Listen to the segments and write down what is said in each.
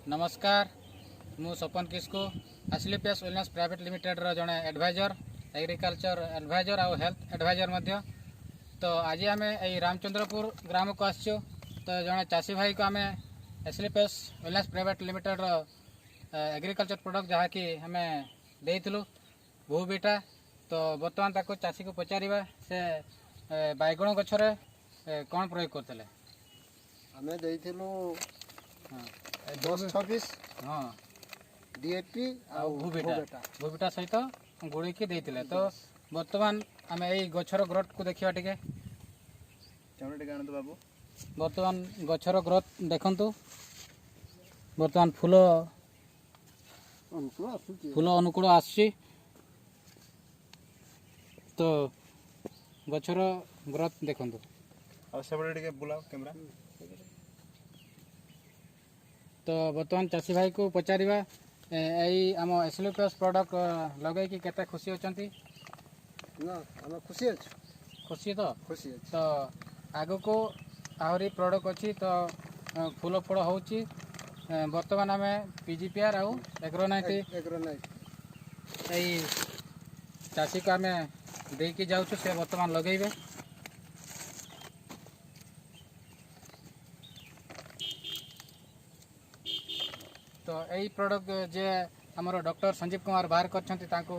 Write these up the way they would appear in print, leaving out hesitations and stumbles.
नमस्कार मु सपन Kisko एसलीपीएस wellness private limited रो जने एडवाइजर एग्रीकल्चर एडवाइजर और हेल्थ एडवाइजर मध्य। तो आज आम यही रामचंद्रपुर ग्राम को आसचु। तो जने चाषी भाई को आम एसलीपीएस वेलनेस प्राइवेट लिमिटेड रो एग्रीकल्चर प्रोडक्ट जहाँ कि आम देइथिलु भूबीटा। तो बर्तमान ताको चाषी को पचारिबा से बैगण गछरे कौन प्रयोग करते आम देइथिलु 10-26 हाँ डीएपी आ भूबीटा सहित गुड़ी की देइथिले। तो बर्तमान आम यही गछर ग्रोथ को देखिबा टिके। बाबू बर्तमान गछर ग्रोथ देखंतु। बर्तमान फूल अनुकूल आसछि। तो गछर ग्रोथ देखंतु। और सबरे टिके बुलाओ कैमरा। तो बर्तमान चाषी भाई को पचारिबा यही आम एसलीपीएस प्रोडक्ट लगे कि केते खुशी अछंती। ना हम खुशी अछि। खुशी तो खुशी अछि। तो आगो को आहरी प्रोडक्ट अच्छी। तो फूल फल होची। बर्तमान आम पीजीपीआर आउ एग्रोनाइट यही चाषी को आम देकी जाऊँ से बर्तमान लगेबे। तो यही प्रोडक्ट जे हमर डॉक्टर संजीव कुमार बाहर करछंती तांको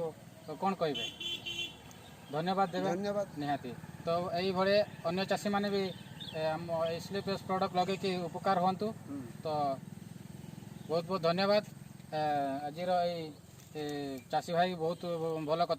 कौन कहबे धन्यवाद देबे। धन्यवाद निहाती। तो यही भले अन्य चाषी माने भी हम एसलीपीएस प्रोडक्ट लगे कि उपकार हुंतु। तो बहुत बहुत धन्यवाद। आज चाषी भाई बहुत भल